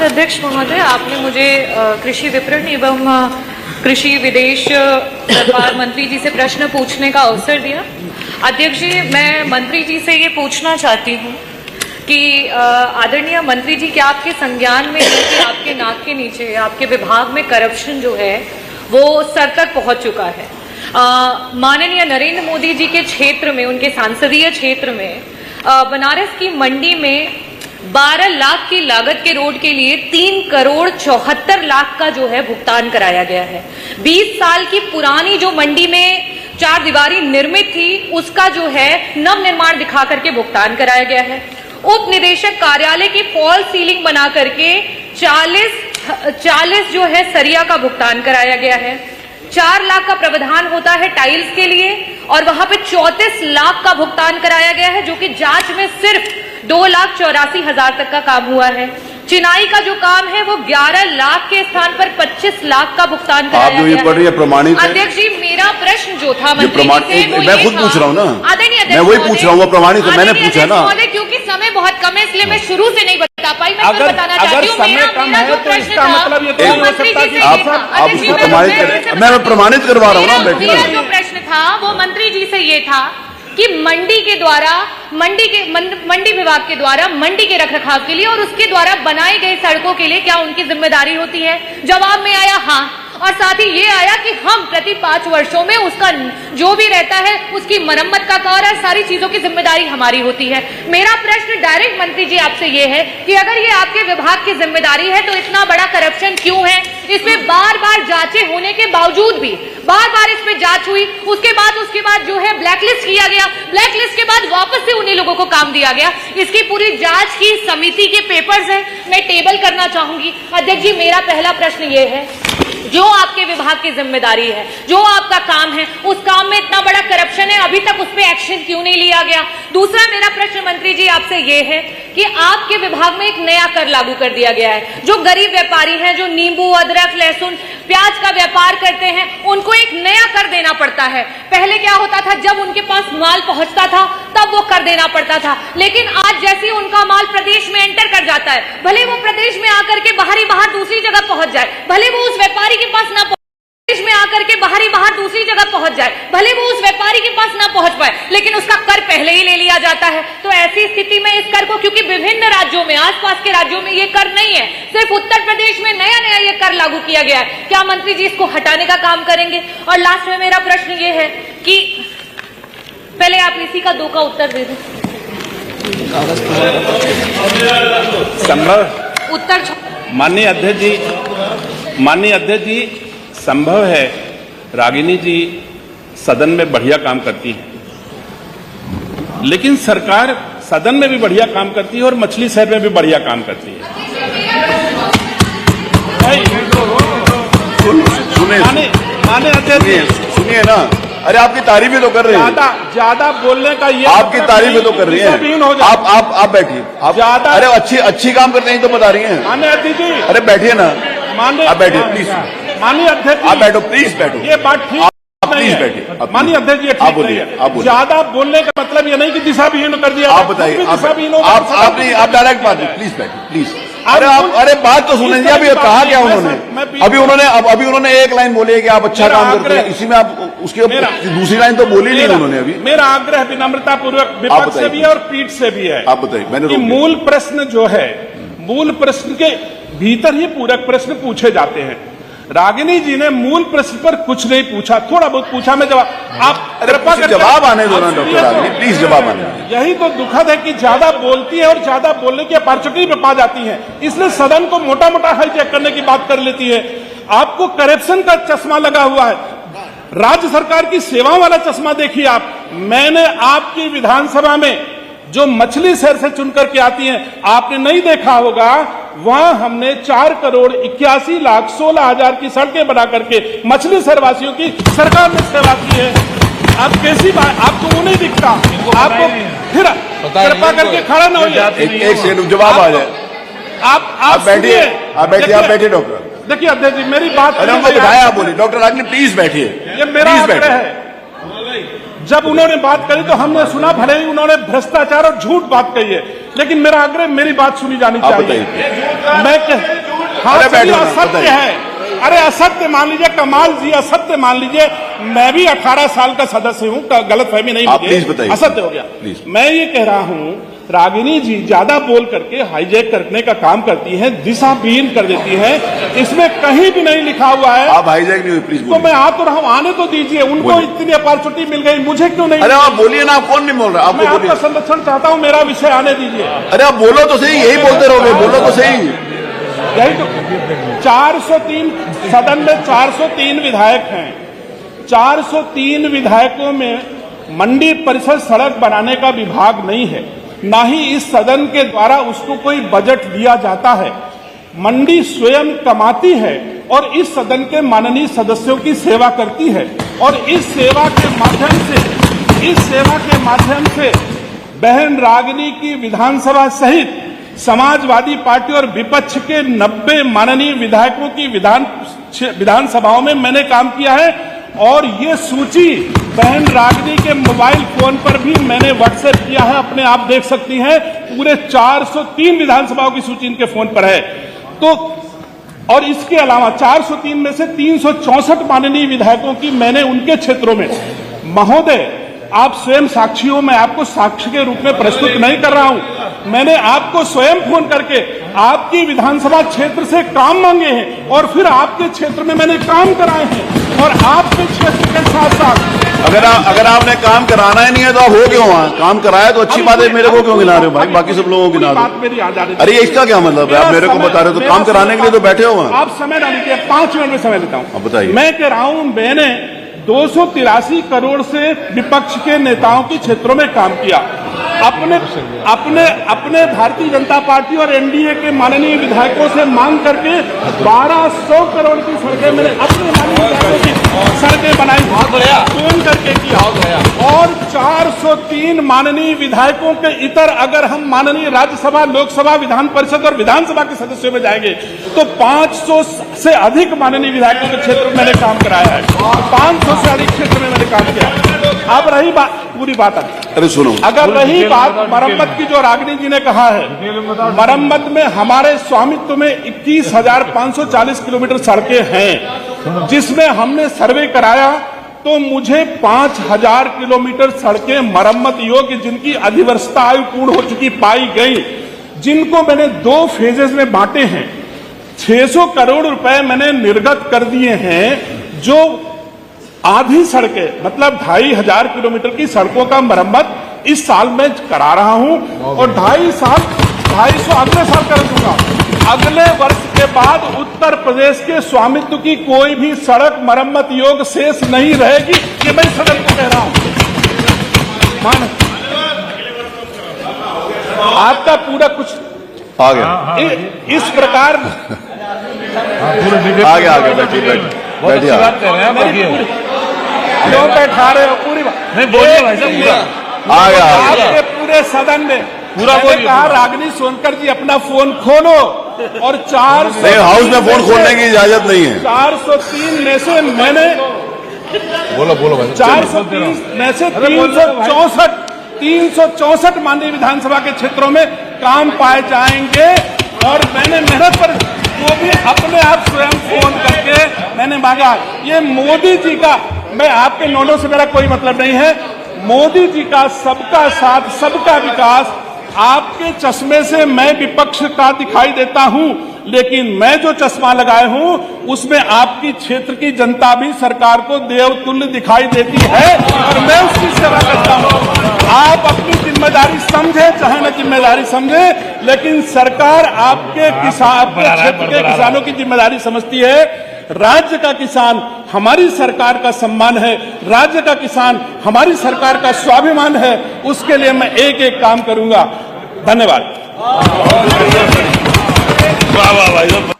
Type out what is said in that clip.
अध्यक्ष महोदय, आपने मुझे कृषि विपणन एवं कृषि विदेश व्यापार मंत्री जी से प्रश्न पूछने का अवसर दिया। अध्यक्ष जी, मैं मंत्री जी से ये पूछना चाहती हूँ कि आदरणीय मंत्री जी, क्या आपके संज्ञान में है कि आपके नाक के नीचे आपके विभाग में करप्शन जो है वो सर तक पहुंच चुका है? माननीय नरेंद्र मोदी जी के क्षेत्र में, उनके सांसदीय क्षेत्र में बनारस की मंडी में 12 लाख की लागत के रोड के लिए 3 करोड़ 74 लाख का जो है भुगतान कराया गया है। 20 साल की पुरानी जो मंडी में 4 दीवारी निर्मित थी, उसका जो है नव निर्माण दिखा करके भुगतान कराया गया है। उप निदेशक कार्यालय की फॉल सीलिंग बना करके 40 जो है सरिया का भुगतान कराया गया है। 4 लाख का प्रावधान होता है टाइल्स के लिए और वहां पे 34 लाख का भुगतान कराया गया है, जो कि जांच में सिर्फ 2,84,000 तक का काम हुआ है। चिनाई का जो काम है वो 11 लाख के स्थान पर 25 लाख का भुगतान कराया गया है। आप जो पढ़ रही है प्रमाणित है? अध्यक्ष जी, मेरा प्रश्न जो था मंत्री जी से वो मैं खुद पूछ रहा हूँ ना, मैं वही पूछ रहा हूँ, वो प्रमाणित है, मैंने पूछा ना। क्योंकि समय बहुत कम है इसलिए मैं शुरू से नहीं बता पाई। मैं कुछ बताना चाहती हूँ। मेरा जो प्रश्न था वो मंत्री जी से ये था। मैं प्रमाणित करवा रहा हूँ ना। मेरा जो प्रश्न था वो मंत्री जी से ये था कि मंडी के द्वारा, मंडी विभाग के द्वारा मंडी के रखरखाव के लिए और उसके द्वारा बनाई गई सड़कों के लिए क्या उनकी जिम्मेदारी होती है? जवाब में आया हाँ, और साथ ही ये आया कि हम प्रति 5 वर्षों में उसका जो भी रहता है उसकी मरम्मत का कार्य और सारी चीजों की जिम्मेदारी हमारी होती है। मेरा प्रश्न डायरेक्ट मंत्री जी आपसे ये है कि अगर ये आपके विभाग की जिम्मेदारी है तो इतना बड़ा करप्शन क्यों है? इसमें बार बार जांचें होने के बावजूद भी बार बार इस पे जांच हुई, उसके बाद जो है ब्लैकलिस्ट किया गया, ब्लैकलिस्ट के बाद वापस से उन्हीं लोगों को काम दिया गया। इसकी पूरी जांच की समिति के पेपर्स हैं, मैं टेबल करना चाहूंगी। अध्यक्ष जी, मेरा पहला प्रश्न ये है, जो आपके विभाग की जिम्मेदारी है, जो आपका काम है, उस काम में इतना बड़ा करप्शन है, अभी तक उस पर एक्शन क्यों नहीं लिया गया? दूसरा मेरा प्रश्न मंत्री जी आपसे ये है कि आपके विभाग में एक नया कर लागू कर दिया गया है। जो गरीब व्यापारी हैं, जो नींबू, अदरक, लहसुन, प्याज का व्यापार करते हैं, उनको एक नया कर देना पड़ता है। पहले क्या होता था, जब उनके पास माल पहुंचता था तब वो कर देना पड़ता था, लेकिन आज जैसे उनका माल प्रदेश में एंटर कर जाता है, भले वो प्रदेश में आकर के बाहर दूसरी जगह पहुंच जाए, भले वो उस व्यापारी के पास ना प्रदेश में आकर के बाहर दूसरी जगह पहुंच जाए, भले वो उस व्यापारी के पास ना पहुंच पाए, लेकिन उसका कर पहले ही ले लिया जाता है। तो ऐसी स्थिति में इस कर को, क्योंकि विभिन्न राज्यों में, आसपास के राज्यों में ये कर नहीं है, सिर्फ उत्तर प्रदेश में नया ये कर लागू किया गया है, क्या मंत्री जी इसको हटाने का काम करेंगे? और लास्ट में मेरा प्रश्न ये है कि पहले आप इसी का 2 का उत्तर दे दें। संभव उत्तर माननीय अध्यक्ष जी, संभव है रागिनी जी सदन में बढ़िया काम करती है, लेकिन सरकार सदन में भी बढ़िया काम करती है और मछली शहर में भी बढ़िया काम करती है। माने अध्यक्ष सुनिए ना, अरे आपकी तारीफें तो कर रहे हैं, ज्यादा बोलने का ये आपकी तारीफें तो कर रही हैं। आप बैठिए, आप अरे अच्छी काम करते हैं तो बता रही हैं। माननीय अध्यक्ष जी, अरे बैठिए ना, आप बैठिए प्लीज। माननीय अध्यक्ष, आप बैठो प्लीज, बैठो। ये बात ठीक प्लीज बैठिए। माननीय अध्यक्ष जी, आप बोलिए। ज्यादा बोलने का मतलब ये नहीं कि दिशाहीन कर दिया। आप बताइए, आप डायरेक्ट बात प्लीज बैठिए प्लीज। अरे बात तो सुनेंगे। अभी कहा क्या उन्होंने? अभी उन्होंने एक लाइन बोली है कि आप अच्छा काम करते हैं, इसी में आप उसके दूसरी लाइन तो बोली नहीं उन्होंने अभी। मेरा आग्रह विनम्रता पूर्वक विपक्ष से भी है और पीठ से भी है। आप बताइए। मैंने मूल प्रश्न जो है, मूल प्रश्न के भीतर ही पूरक प्रश्न पूछे जाते हैं। रागिनी जी ने मूल प्रश्न पर कुछ नहीं पूछा, थोड़ा बहुत पूछा, मैं जवाब आप जवाब आने दो ना डॉक्टर रागिनी, प्लीज जवाब आने। यही तो दुखद है कि ज्यादा बोलती है और ज्यादा बोलने की अपॉर्चुनिटी पे पा जाती है, इसलिए सदन को मोटा हाईजैक करने की बात कर लेती है। आपको करप्शन का चश्मा लगा हुआ है, राज्य सरकार की सेवाओं वाला चश्मा देखिए आप। मैंने आपकी विधानसभा में जो मछली शहर से चुन करके आती हैं, आपने नहीं देखा होगा, वहां हमने 4 करोड़ 81 लाख 16 हजार की सड़कें बना करके मछली शहर वासियों की सरकार ने सेवा की है। आप कैसी बात, आपको वो नहीं दिखता? आपको फिर कृपा करके खड़ा न होइए, एक सेकंड जवाब आ जाए। आप बैठिए, आप बैठिए डॉक्टर। देखिए अध्यक्ष जी, मेरी बात बिठाया, आप बोलिए। डॉक्टर रागिनी प्लीज बैठिए, ये मेरा आग्रह है। जब उन्होंने बात करी तो हमने सुना, भले ही उन्होंने भ्रष्टाचार और झूठ बात कही है, लेकिन मेरा आग्रह, मेरी बात सुनी जानी चाहिए। मैं हाँ, असत्य है, अरे असत्य मान लीजिए, कमाल जी असत्य मान लीजिए, मैं भी 18 साल का सदस्य हूँ, गलतफहमी नहीं मुझे, असत्य हो गया। मैं ये कह रहा हूँ, रागिनी जी ज्यादा बोल करके हाईजैक करने का काम करती है, दिशाहीन कर देती है, इसमें कहीं भी नहीं लिखा हुआ है। आप हाईजैक नहीं हुई, प्लीज। तो मैं आ तो रहा हूँ, आने तो दीजिए, उनको इतनी अपॉर्चुनिटी मिल गई, मुझे क्यों नहीं? अरे आप बोलिए ना, आप कौन नहीं बोल रहा? मैं आपका संरक्षण चाहता हूँ, मेरा विषय आने दीजिए। अरे आप बोलो तो सही, यही बोलते रहोगे, बोलो तो सही। यही तो 403 सदन में 403 विधायक हैं, 403 विधायकों में मंडी परिसर सड़क बनाने का विभाग नहीं है, ना ही इस सदन के द्वारा उसको कोई बजट दिया जाता है। मंडी स्वयं कमाती है और इस सदन के माननीय सदस्यों की सेवा करती है, और इस सेवा के माध्यम से बहन रागिनी की विधानसभा सहित समाजवादी पार्टी और विपक्ष के 90 माननीय विधायकों की विधानसभाओं में मैंने काम किया है, और ये सूची बहन रागिनी के मोबाइल फोन पर भी मैंने व्हाट्सएप किया है, अपने आप देख सकती हैं। पूरे 403 विधानसभाओं की सूची इनके फोन पर है। तो और इसके अलावा 403 में से 364 माननीय विधायकों की मैंने उनके क्षेत्रों में, महोदय आप स्वयं साक्षी हो, मैं आपको साक्षी के रूप में प्रस्तुत नहीं कर रहा हूं, मैंने आपको स्वयं फोन करके आपकी विधानसभा क्षेत्र से काम मांगे हैं, और फिर आपके क्षेत्र में मैंने काम कराए हैं, और आपके क्षेत्र के साथ साथ अगर आपने काम कराना ही नहीं है तो आप हो क्यों वहां? काम कराया तो अच्छी बात है, मेरे को क्यों गिना रहे हो भाई? बाकी सब लोगों को गिना रहे हो। अरे इसका क्या मतलब है? आप मेरे को बता रहे हो तो काम कराने के लिए तो बैठे हो वहां। आप समय ना लीजिए, 5 मिनट में समय लेता हूं। बताइए। मैं कह रहा हूं, मैंने 283 करोड़ से विपक्ष के नेताओं के क्षेत्रों में काम किया, अपने भारतीय जनता पार्टी और एनडीए के माननीय विधायकों से मांग करके 1200 करोड़ की सड़कें मैंने अपने माननीय विधायकों की सड़कें बनाई, फोन करके किया, और 403 माननीय विधायकों के इतर अगर हम माननीय राज्यसभा, लोकसभा, विधान परिषद और विधानसभा के सदस्यों में जाएंगे तो 500 से अधिक माननीय विधायकों के क्षेत्र में मैंने काम कराया है, 500 से अधिक क्षेत्र में मैंने काम किया। अब रही बात, पूरी बात अरे सुनो, अगर रही बात मरम्मत की, जो रागिनी जी ने कहा है, मरम्मत में हमारे स्वामित्व में 21,540 किलोमीटर सड़कें हैं, जिसमें हमने सर्वे कराया तो मुझे 5,000 किलोमीटर सड़कें मरम्मत योग्य, जिनकी अधिवर्षता आयु पूर्ण हो चुकी पाई गई, जिनको मैंने 2 फेजेस में बांटे हैं। 600 करोड़ रुपए मैंने निर्गत कर दिए हैं, जो आधी सड़कें मतलब 2,500 किलोमीटर की सड़कों का मरम्मत इस साल में करा रहा हूं, और 250 अगले साल कर दूंगा। अगले वर्ष के बाद उत्तर प्रदेश के स्वामित्व की कोई भी सड़क मरम्मत योग्य शेष नहीं रहेगी, ये मैं सदन को कह रहा हूं। मान आपका पूरा कुछ आ गया, इस प्रकार आ गया बैठिए, क्यों बैठा रहे हो? पूरी बात नहीं बोलिए भाई साहब, आ गया आपके पूरे सदन में पूरा कहा, रागिनी सोनकर जी अपना फोन खोलो, और 400 हाउस में फोन खोलने की इजाजत नहीं है। 403 में से मैंने बोलो भाई, 430 में से 364 माननीय विधानसभा के क्षेत्रों में काम पाए जाएंगे, और मैंने मेहनत पर वो भी अपने आप स्वयं फोन करके मैंने मांगा। ये मोदी जी का, मैं आपके नोनों से मेरा कोई मतलब नहीं है, मोदी जी का सबका साथ सबका विकास, आपके चश्मे से मैं विपक्ष का दिखाई देता हूं, लेकिन मैं जो चश्मा लगाए हूं उसमें आपकी क्षेत्र की जनता भी सरकार को देवतुल्य दिखाई देती है, और मैं उसकी सेवा करता हूं। आप अपनी जिम्मेदारी समझे चाहे न जिम्मेदारी समझे, लेकिन सरकार आपके क्षेत्र के किसानों की जिम्मेदारी समझती है। राज्य का किसान हमारी सरकार का सम्मान है, राज्य का किसान हमारी सरकार का स्वाभिमान है, उसके लिए मैं एक एक काम करूंगा। धन्यवाद। वाह वाह भाई।